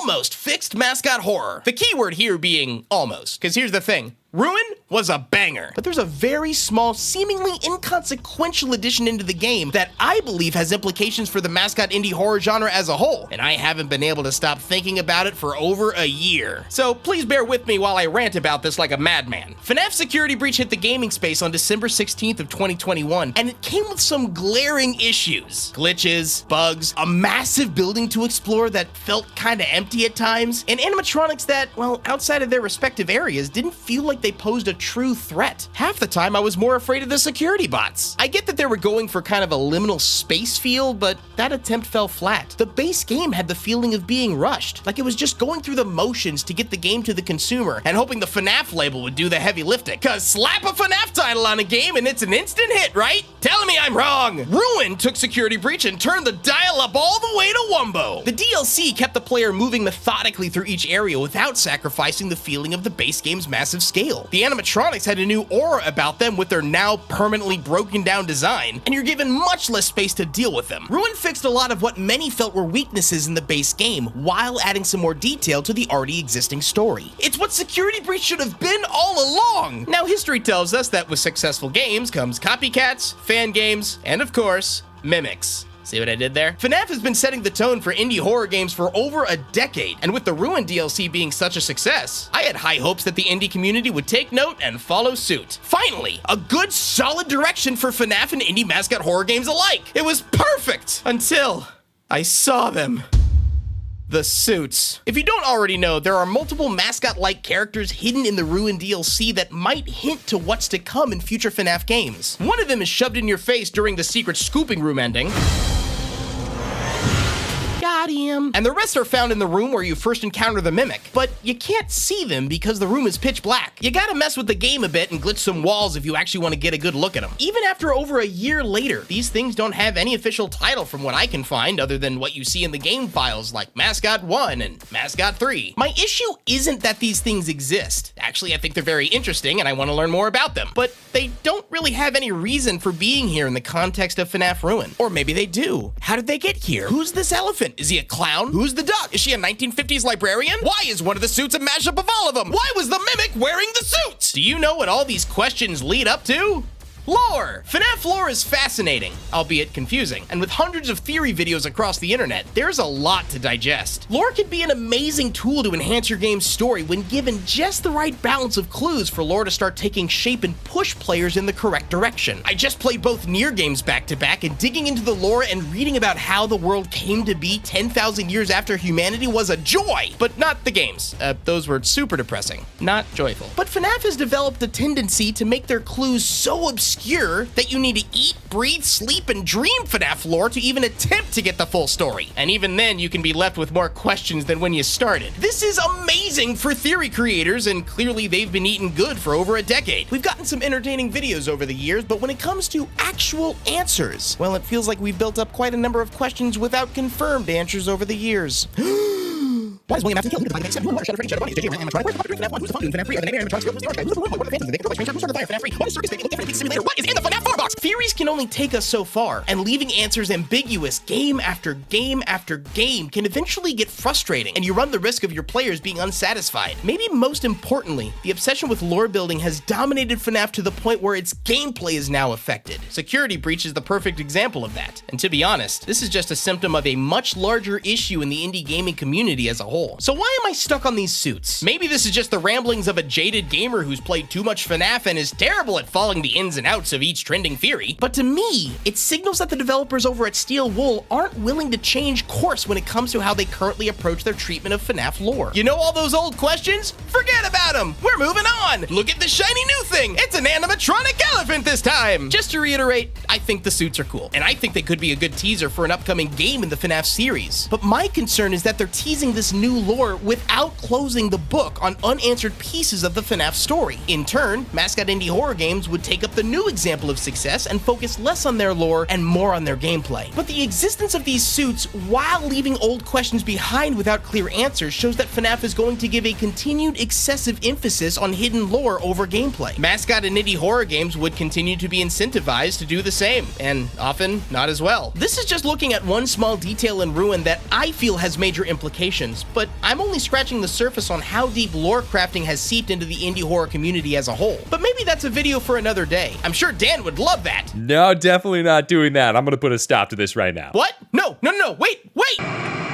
almost fixed Mascot horror. The keyword here being almost, because here's the thing. Ruin was a banger, but there's a very small, seemingly inconsequential addition into the game that I believe has implications for the Mascot indie horror genre as a whole, and I haven't been able to stop thinking about it for over a year. So please bear with me while I rant about this like a madman. FNAF Security Breach hit the gaming space on December 16th of 2021, and it came with some glaring issues. Glitches, bugs, a massive building to explore that felt kinda empty at times, and animatronics that, well, outside of their respective areas, didn't feel like they posed a true threat. Half the time I was more afraid of the security bots. I get that they were going for kind of a liminal space feel, but that attempt fell flat. The base game had the feeling of being rushed, like it was just going through the motions to get the game to the consumer and hoping the FNAF label would do the heavy lifting. Cause slap a FNAF title on a game and it's an instant hit, right? Telling me I'm wrong. Ruin took Security Breach and turned the dial up all the way to Wumbo. The DLC kept the player moving methodically through each area without sacrificing the feeling of the base game's massive scale. The animatronics had a new aura about them with their now permanently broken down design, and you're given much less space to deal with them. Ruin fixed a lot of what many felt were weaknesses in the base game, while adding some more detail to the already existing story. It's what Security Breach should have been all along! Now, history tells us that with successful games comes copycats, fan games, and of course, mimics. See what I did there? FNAF has been setting the tone for indie horror games for over a decade, and with the Ruin DLC being such a success, I had high hopes that the indie community would take note and follow suit. Finally, a good, solid direction for FNAF and indie Mascot horror games alike. It was perfect until I saw them. The suits. If you don't already know, there are multiple Mascot-like characters hidden in the Ruin DLC that might hint to what's to come in future FNAF games. One of them is shoved in your face during the secret scooping room ending. Got him. And the rest are found in the room where you first encounter the Mimic, but you can't see them because the room is pitch black. You gotta mess with the game a bit and glitch some walls if you actually want to get a good look at them. Even after over a year later, these things don't have any official title from what I can find other than what you see in the game files like Mascot 1 and Mascot 3. My issue isn't that these things exist. Actually, I think they're very interesting and I want to learn more about them, but they don't really have any reason for being here in the context of FNAF Ruin. Or maybe they do. How did they get here? Who's this elephant? Is he a clown? Who's the duck? Is she a 1950s librarian? Why is one of the suits a mashup of all of them? Why was the Mimic wearing the suit? Do you know what all these questions lead up to? Lore! FNAF lore is fascinating, albeit confusing, and with hundreds of theory videos across the internet, there's a lot to digest. Lore can be an amazing tool to enhance your game's story when given just the right balance of clues for lore to start taking shape and push players in the correct direction. I just played both Nier games back to back, and digging into the lore and reading about how the world came to be 10,000 years after humanity was a joy! But not the games. Those were super depressing, not joyful. But FNAF has developed a tendency to make their clues so obscure that you need to eat, breathe, sleep, and dream FNAF lore to even attempt to get the full story. And even then, you can be left with more questions than when you started. This is amazing for theory creators, and clearly they've been eating good for over a decade. We've gotten some entertaining videos over the years, but when it comes to actual answers, well, it feels like we've built up quite a number of questions without confirmed answers over the years. Why is William Afton killed? Who defined the 7? Who Shadow Freddy, Shadow Bunny, JJ Ram, animatronic? Where's the 3 FNAF 1? Who's the Fun? FNAF 3? Are the name animatronics? Who's the Archive? Who's the Blue Boy? What are the Phantoms? They control the Stranger? Who's on the Fire? FNAF 3? What is Circus Baby? Definitely Simulator? What is in the FNAF 4 box? Theories can only take us so far, and leaving answers ambiguous game after game after game can eventually get frustrating, and you run the risk of your players being unsatisfied. Maybe most importantly, the obsession with lore building has dominated FNAF to the point where its gameplay is now affected. Security Breach is the perfect example of that, and to be honest, this is just a symptom of a much larger issue in the indie gaming community as a whole. So why am I stuck on these suits? Maybe this is just the ramblings of a jaded gamer who's played too much FNAF and is terrible at following the ins and outs of each trending theory, but to me, it signals that the developers over at Steel Wool aren't willing to change course when it comes to how they currently approach their treatment of FNAF lore. You know all those old questions? Forget about them! We're moving on! Look at the shiny new thing! It's an animatronic elephant this time! Just to reiterate, I think the suits are cool, and I think they could be a good teaser for an upcoming game in the FNAF series. But my concern is that they're teasing this new lore without closing the book on unanswered pieces of the FNAF story. In turn, Mascot indie horror games would take up the new example of success and focus less on their lore and more on their gameplay. But the existence of these suits, while leaving old questions behind without clear answers, shows that FNAF is going to give a continued excessive emphasis on hidden lore over gameplay. Mascot and indie horror games would continue to be incentivized to do the same, and often not as well. This is just looking at one small detail in Ruin that I feel has major implications, but but I'm only scratching the surface on how deep lore crafting has seeped into the indie horror community as a whole. But maybe that's a video for another day. I'm sure Dan would love that. No, definitely not doing that. I'm gonna put a stop to this right now. What? No, wait!